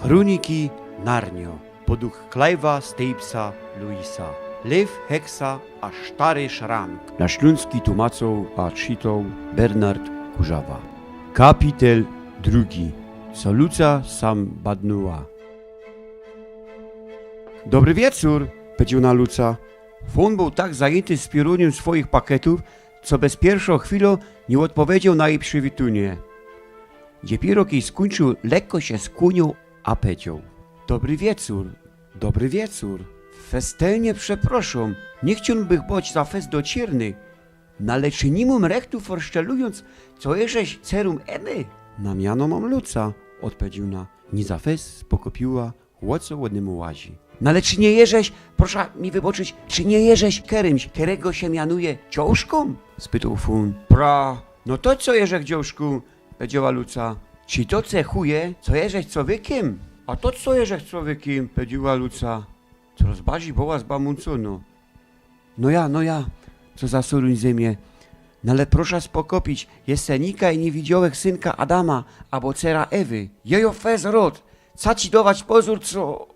Chruniki Narnio, podług Clive'a Stapesa Lewisa. Lew Hexa a Stary Szrank. Na śląski tłumaczą a czytał Bernard Kurzawa. Kapitel 2. Co Luca sam badnuła. Dobry wieczór, powiedział na Luca. On był tak zajęty spieruniem swoich pakietów, co bez pierwszą chwilą nie odpowiedział na jej przywitanie. Dopiero kiedy skończył, lekko się skłonił, a powiedział: Dobry wieczór, dobry wieczór. Festelnie przeproszą, nie chciałbym być za fest docierny, no lecz nie mam rechtu forszczelując, co jeżeś cerum Emy. Na miano mam Luca, odpowiedział na. Nie za fest spokopiła, łoco ładnemu łazi. No ale czy nie jeżeś, proszę mi wybaczyć, czy nie jeżeś kerymś, którego się mianuje dziążką? Spytał Fun. Pra, no to co jeżek dziążku, powiedziała Luca. Czy to cechuje, co jeżeś człowiekiem? A to co jeżek człowiekiem, powiedziała Luca. Coraz bardziej boła zbamuncono. No ja, co za soruń ziemię. No ale proszę spokopić, jest senika i niewidziałek synka Adama, albo cera Ewy. Jejo fez rod, ca ci dawać pozór, co...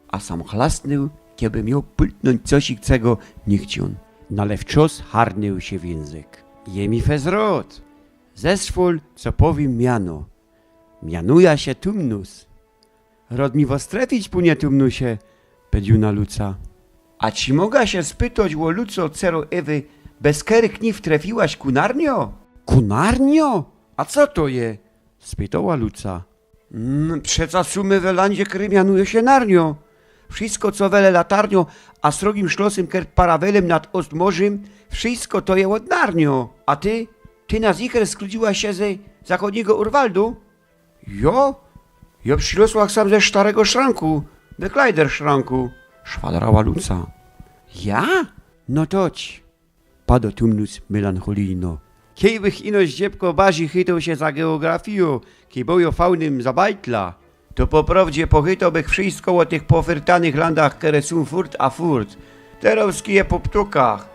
A sam chlasnął, kiedy miał pultnąć cosik, czego nie chciał. No ale wczos harnął się w język. Jemi fez rod. Zeszwól, co powiem miano. Mianuja się Tumnus. Rod mi wostrefić, punie Tumnusie, powiedział na Luca. A ci mogę się spytać, o Luco, cero Ewy, bez kery kniw trafiłaś kunarnio? Kunarnio? A co to je? Spytała Luca. Przeca sumy w landzie, który mianuje się Narnio. Wszystko, co wele latarnio, a srogim szlosem kert parawelem nad Ostmorzem, wszystko to je od Narnio. A ty na zicher skludziłaś się ze zachodniego Urwaldu? Ja przylosłach sam ze Starego Szranku, de Kleider Szranku, szwadrała Luca. Ja? No toć, padł Tumnus melancholijno. Kiejbych inoś dziebko bazi chytał się za geografią, kiebojo faunym za bajtla, to poprawdzie pochytałbych wszystko o tych pofyrtanych landach, które są furt a furt. Teraz kije po ptukach.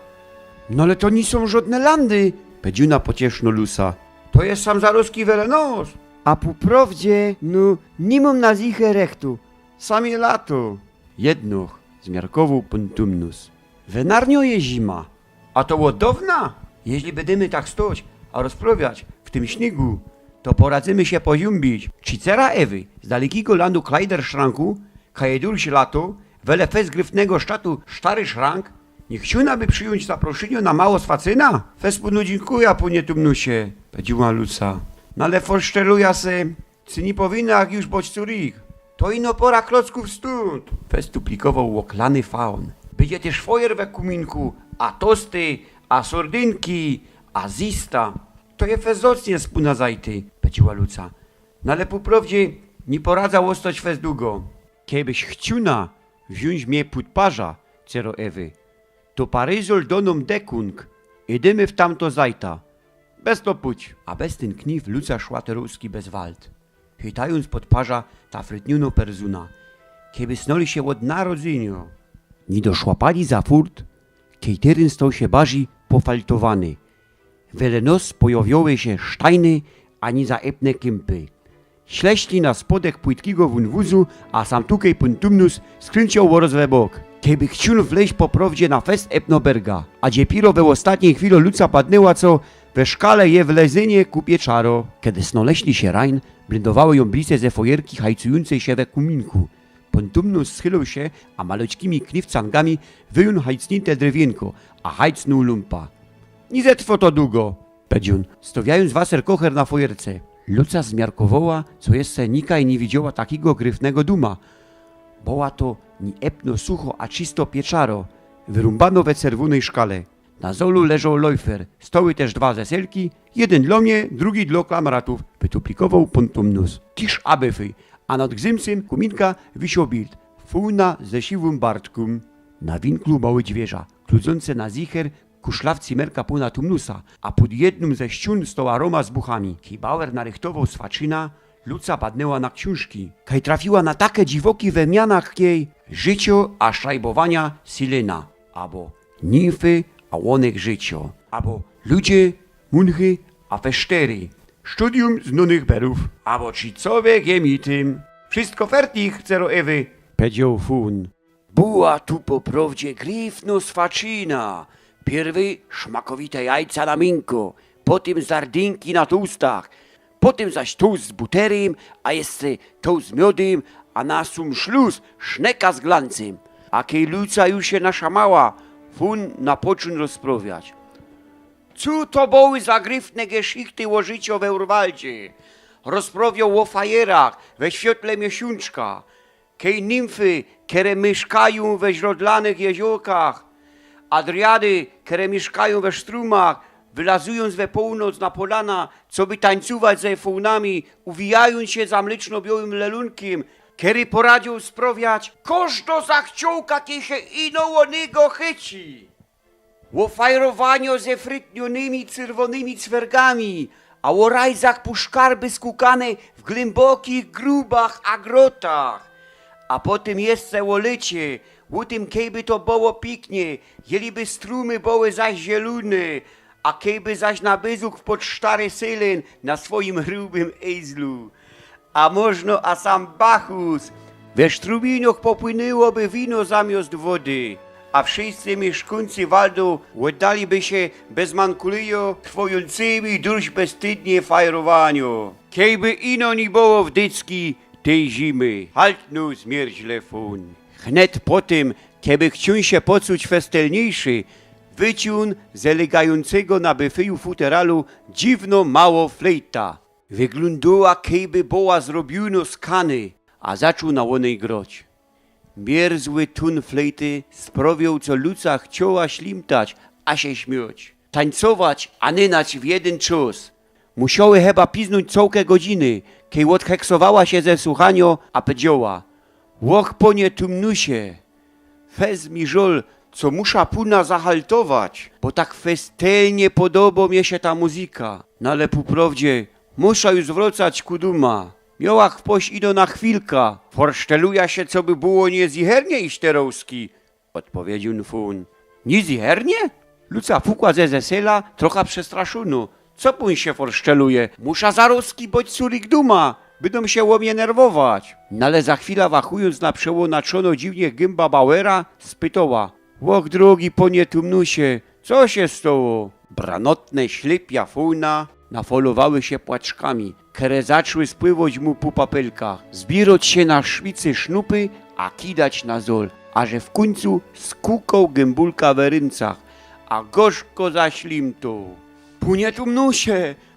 No ale to nie są żadne landy, powiedział na pocieszno Lusa. To jest sam zaruski welenos. A poprawdzie, no, nie mam na zichę rechtu. Samie lato. Jednoch, zmiarkował pan Tumnus. W Narnio je zima. A to od dawna? Jeśli będziemy tak stać, a rozprawiać w tym śniegu, to poradzimy się poziumbić. Czy cera Ewy z dalekiego landu Kleider Szranku, kajedulś lato, wele fest gryfnego sztatu Stary Szrank, nie chciuna by przyjąć zaproszenie na mało swacyna? Fest panu dziękuję, panie Tumnusie, powiedziała Luca. No ale forszczeluja se, czy nie powinna już być Zurich. To ino pora klocków stąd. Fest duplikował łoklany faun. Będzie też fojer we kuminku, a tosty, a sordynki, a zista. To je fezocnie spuna zajty, powiedziała Luca. No ale poprawdzie nie poradza ostać fez długo. Kiedyś chciuna wziąć mnie pod parza, cero Ewy, to Paryzol donom dekung, idziemy w tamto zajta. Bez to puć. A bez ten kniw Luca szła teruski bez wald. Chytając pod parza ta frytniuno perzuna. Kiedy snoli się od narodzenia. Nie doszłapali za furt, kejteryn stał się bardziej pofaltowany. Wiele nos pojawiały się sztajny, ani zaepne kępy. Śleśli na spodek płytkiego wunwuzu, a sam tukej pan Tumnus skręcił o rozwe bok. Kiedy chciał wleźć po prawdzie na fest Epnoberga, a dopiero we ostatniej chwili Luca padnęła, co we szkale je wlezynie ku pieczaro. Kiedy snoleśli się rań, blendowały ją blice ze fojerki hajcującej się we kuminku. Pan Tumnus schylał się, a maloćkimi kniwcangami wyjął hajcnite drewienko, a hajcnął lumpa. Nie zetrwo to długo, powiedział, stawiając waserkocher na fojerce. Luca zmiarkowała, co jeszcze nika i nie widziała takiego gryfnego duma. Była to nie epno sucho, a czysto pieczaro, wyrąbano we czerwonej szkale. Na zolu leżał lojfer, stoły też dwa zeselki, jeden dla mnie, drugi dla klamratów, wytuplikował pan Tumnus. Kisz abyfy, a nad gzymsym kuminka wisiał bild, funa ze siwym bartkum. Na winklu mały dźwierza, kludzące na zicher ku szlawci merka pana Tumnusa, a pod jednym ze ściun stała Roma z buchami. Kibauer narychtował swaczyna, Luca padnęła na książki, kaj trafiła na takie dziwoki we mianach kiej życio a szajbowania Silena, albo nimfy a łonek życio, albo ludzie, munchy a fesztery, studium znanych berów, albo czy człowiek je mi tym. Wszystko fertig, cero Ewy, powiedział Fun. Była tu po prawdzie gryfno swaczyna. Pierwy szmakowite jajca na miękko, potem sardynki na tustach, potem zaś toast z buterem, a jeszcze toast z miodem, a na sum szluz szneka z glancem. A kej Luca już się naszamała, Fun na poczyn rozprawiać. Co to były za gryfne geschichty o życiu w Eurwaldzie? Rozprawiał o fajerach we świetle miesiączka, kej nimfy, które mieszkają we źródlanych jeziorkach, Adriady, które mieszkają we strumach, wylazując we północ na polana, co by tańcować ze faunami, uwijając się za mleczno-białym lelunkiem, kiedy poradził sprawiać, każdo zachciołka, kiedy się ino onego chyci. O fajrowaniu ze frytnionymi czerwonymi cwergami, a o rajzach puszkarby skukane w głębokich grubach a grotach. A potem jeszcze o lecie, o tym kejby to było pięknie, jeliby strumy były zaś zielone, a kejby zaś na byzuch pod stary sylen na swoim grubym ejzlu. A można, a sam Bachus, we strumieniach popłynęłoby wino zamiast wody, a wszyscy mieszkańcy Waldu oddaliby się bez mankulijo trwającymi dość bezstydnie fajrowaniu. Kejby ino nie było w dycki tej zimy, haltnął zmierzle Fun. Wnet po tym, kiedy chciał się poczuć festelniejszy, wyciął z elegającego na byfeju futeralu dziwno mało flejta. Wyglądała, kejby była zrobiona z kany, a zaczął na łonej grać. Mierzły tun flejty sprawiał, co Luca chciała ślimtać, a się śmiać. Tańcować, a nynać w jeden czas. Musiały chyba piznąć całkę godziny, kiedy odheksowała się ze słuchania, a powiedziała: łoch ponie tumnusie, fez mi żol, co musza puna zahaltować, bo tak festelnie podoba mi się ta muzyka. No ale po prawdzie, musza już wracać ku duma. Miałach wpoś ido na chwilka, forszteluja się, co by było niezihernie iść terowski, odpowiedział Fun. Niezihernie? Luca fukła ze zesela, trochę przestraszono. Co pun się forszteluje? Musza zaroski bądź curik duma, będą się łomie nerwować. No ale za chwilę wachując na przełonaczono dziwnie gęba Bauera, spytała: łoch drogi ponie tumnusie, co się stało? Branotne ślepia Funa nafolowały się płaczkami, które zaczły spływać mu po papelkach, zbierać się na szwicy sznupy, a kidać na zol, a że w końcu skukał gębulka w ryncach, a gorzko zaślimtał.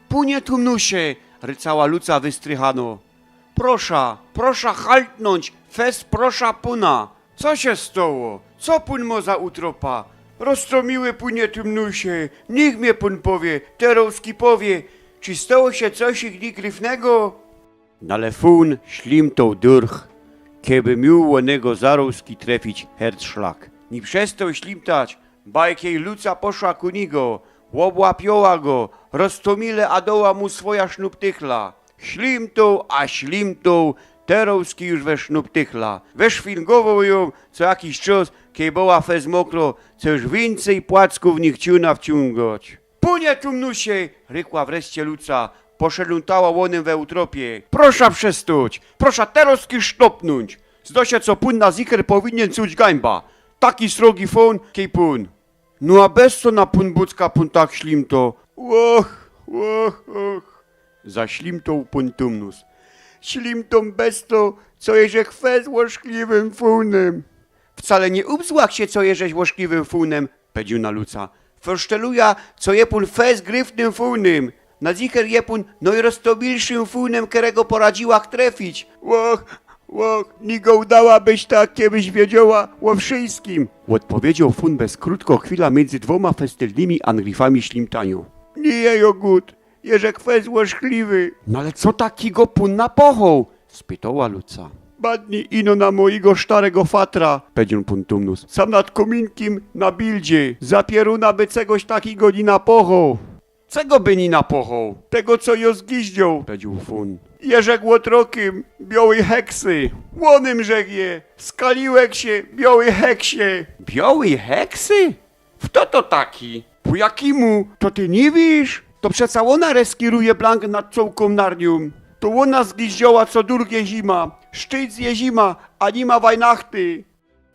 Punie tumnusie, rycała Luca wystrychano. Prosza haltnąć, fest prosza puna. Co się stało? Co pun mo za utropa? Rozstromiły punie tumnusie, niech mnie pun powie, terowski powie, czy stało się coś igdy gryfnego? Ale Fun ślimtał durch, kiedy miał łonego zarowski trefić herzszlak. Nie przestał ślimtać, bajkiej Luca poszła ku niego, łobłapiała go, roztomile a doła mu swoja sznuptychla. Ślimtał, terowski już we sznuptychla. Weszwingował ją co jakiś czas, kiedy była fez mokro, co już więcej płacków nie chciał nawciągać. Punie tumnusie, rykła wreszcie Luca, poszelutała łonem we utropie. Prosza przestać, prosza terowski sztopnąć. Zdo się, co pun na zicher powinien cuć gańba. Taki srogi fon, kiej pun. No a bez co na pun bucka pun tak ślimto. Och. Zaślimtał pun tumnus. Ślimtą bez to, co jeże chwez łożkliwym funem. Wcale nie ubzłach się, co jeżeś łożkliwym funem, powiedział na Luca. Forszteluja, co je pun fez gryfnym funem. Na zicher je pun najroztobilszym funem, którego poradziłach trefić. Łoch, nie go udałabyś tak, kiedyś wiedziała o wszystkim, odpowiedział Fun bez krótko chwila między dwoma festelnymi anglifami ślimtaniu. Nie jej ogód, jeże kwez łożkliwy. No ale co takiego pun napochał? Spytała Luca. Badni ino na mojego starego fatra, powiedział pun tumnus. Sam nad kominkiem na bildzie, zapieruna by czegoś takiego nie napochał. Czego by nie napochał? Tego, co jo zgiździał, powiedział Fun. Jeżek łotrokiem, białej heksy. Łonym rzek je, skaliłek się, białej heksie. Białej heksy? Kto to taki? Po jakimu? To ty nie wiesz? To przeca ona reskieruje blank nad całką narnią. To ona zgiździoła co drugie zima. Szczyt zje zima, a nie ma Wajnachty.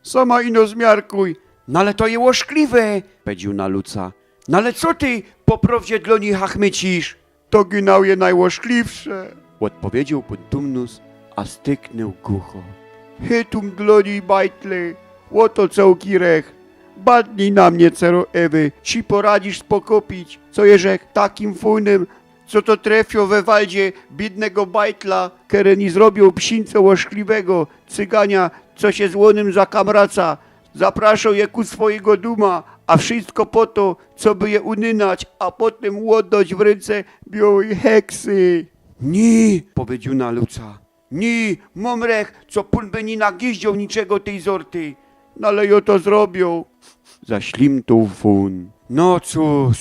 Sama ino zmiarkuj. No ale to je łoszkliwe, powiedział na Luca. No ale co ty po prawdzie dla nich hachmycisz? To ginał je najłoszkliwsze, odpowiedział Pontumnus, a styknął głucho. Hytum dla nich bajtle, łoto całkirech. Badnij na mnie, cero Ewy, ci poradzisz spokopić, co jeżek takim fujnym, co to trefio we waldzie biednego bajtla, kere nie zrobią psinco łoszkliwego, cygania, co się z łonym zakamraca. Zapraszał je ku swojego duma, a wszystko po to, co by je unynać, a potem łodać w ręce białej heksy. Nie, powiedział na Luca. Nie, momrech, co pun by nie nagieździał niczego tej zorty. No ale jo to zrobią. Zaślimtał fun. No cóż,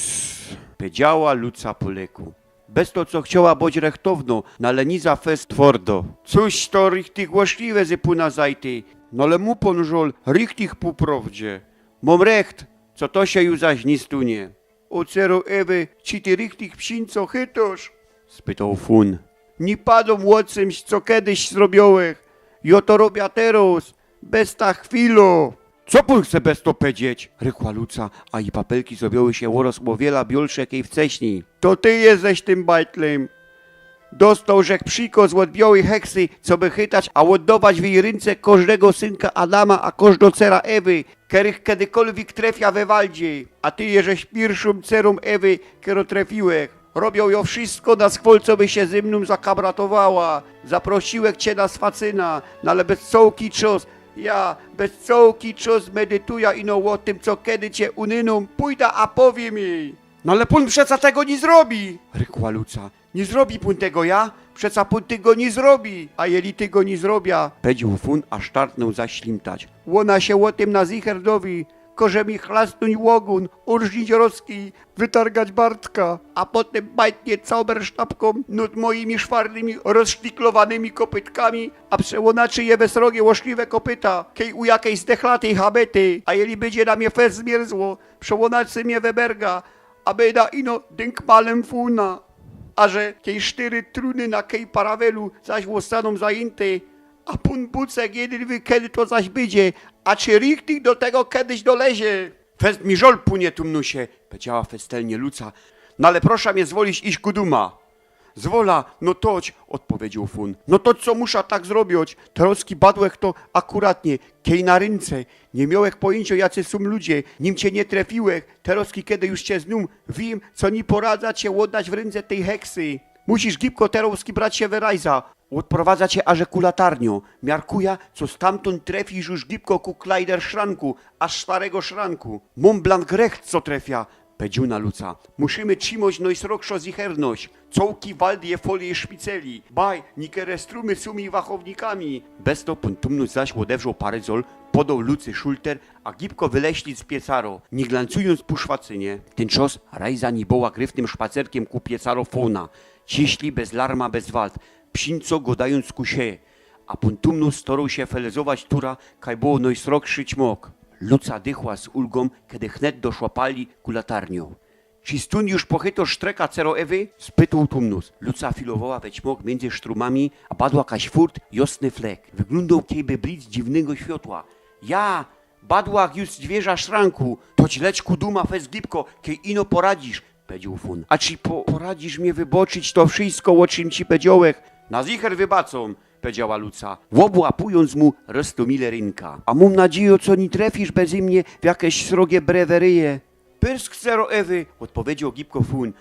powiedziała Luca po leku. Bez to, co chciała boć rechtowno, na leniza fest twardo. Cóż to richtig łoszliwe ze puna zajty. No ale mu ponżol richtig po prawdzie. Mom recht, co to się już zaś nie stunie. O cero Ewy, ci ty richtig psinco chytosz? Spytał fun. Nie padą łocymś, co kiedyś zrobiłeś. Jo to robię teraz, bez ta chwilo. Co pun chce bez to powiedzieć? Rykła Luca, a i papelki zrobiły się o wiele biolsze jak jej wcześniej. To ty jesteś tym bajtlem. Dostał rzek przykaz od białej heksy, co by chytać, a oddawać w jej ręce każdego synka Adama, a każdą cera Ewy, których kiedykolwiek trefia we waldzie. A ty jeżeś pierwszą cerą Ewy, którą trefiłeś. Robią ją wszystko na schwol, co by się ze mną zakabratowała. Zaprosiłek cię na swacyna, no ale bez cołki czos. Ja bez cołki czos medytuję ino o tym, co kiedy cię unyną, pójdę, a powiem jej. No ale pun przeca tego nie zrobi, rykła Luca. Nie zrobi pun tego ja? Przeca pun tego nie zrobi. A jeli ty go nie zrobia, powiedział fun, a sztartnął zaślimtać. Łona się o tym na zicherdowi, korze mi chlasnąć łogun, urżnić roski, wytargać Bartka, a potem bajtnie całbersztapką nad moimi szwarnymi, rozszpiklowanymi kopytkami, a przełonaczy je wesrogie łoszliwe kopyta, kej u jakiej zdechlatej habety, a jeli będzie na mnie fez zmierzło, przełonaczy mnie weberga, a beda ino dynkmalem funa, a że kej 4 truny na kej parawelu zaś zostaną zajęte, a pun bucek jeden wie, kiedy to zaś będzie, a czy richtig do tego kiedyś dolezie? Fest mi żol punie tumnusie, powiedziała festelnie Luca. No ale proszę mnie zwolić iść ku duma. Zwola, no toć, odpowiedział fun. No to co musza tak zrobić? Troski badłech to akuratnie, kiej na rynce. Nie miałech pojęcia, jacy są ludzie, nim cię nie trefiłech. Troski kiedy już cię znum, wiem, co nie poradza cię oddać w ręce tej heksy. Musisz gibko teroski brać się wyrajza. Odprowadza cię aże ku latarniu. Miarkuja, co stamtąd trefisz już gibko ku klajder szranku, aż szwarego szranku. Mont Blanc recht, co trefia, powiedział na Luca. Musimy trzymać nojsrokszo zicherność. Cołki waldie folie szpiceli. Baj, nikere strumy sumi wachownikami. Bez to Pontumnus zaś odewrzał paryzol, podał Lucy szulter, a gibko wyleśli z piecaro, nie glancując po szwacynie. Ten czas Rajza niboła gryfnym szpacerkiem ku piecaro fona. Ciśli bez larma, bez wald, psinco godając ku sieje. A Pontumnus starał się felezować tura, kaj było najsrokszy ćmok. Luca dychła z ulgą, kiedy chnet doszła pali ku latarnią. Czy stun już pochyto sztreka cero Ewy? Spytał Tumnus. Luca filowała we ćmok między sztrumami, a badła kaś furt, jasny flek. Wyglądał kiejby blic dziwnego światła. Ja, badłach już zwierza szranku, toć leć ku duma fez gibko, kiej ino poradzisz, powiedział fun. A czy poradzisz mnie wyboczyć to wszystko, o czym ci powiedziałech? Na zicher wybacą, powiedziała Luca, łobłapując mu roztomile rynka. A mam nadzieję, co nie trefisz bez mnie w jakieś srogie breweryje. Pyrsk cero Ewy, odpowiedział gibko fun.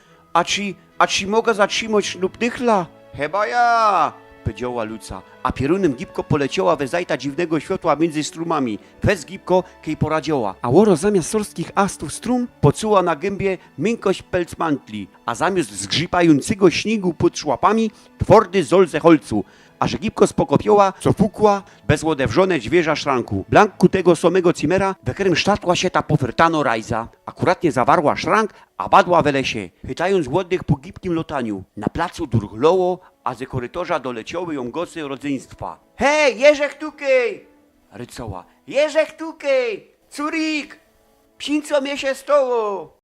A czy mogę zatrzymać sznupnychla? Chyba ja, powiedziała Luca, a pierunem gibko poleciała we zajta dziwnego światła między strumami. Fez gibko kej poradziała. A łoro zamiast sorskich astów strum poczuła na gębie miękkość pelcmantli, a zamiast zgrzypającego śniegu pod szłapami twardy zol ze holcu. A że gibko spokopioła, co fukła, bezłodewrzone zwierza szranku. Blank ku tego samego cimera, we którym sztatła się ta pofyrtano Rajza. Akuratnie zawarła szrank, a badła we lesie, chytając głodnych po gibkim lotaniu. Na placu durchloło, a ze korytarza doleciały ją głosy rodzeństwa. Hej, Jerzek tukej! Rycoła. Jerzek tukej! Curik! Psinco mnie się stało!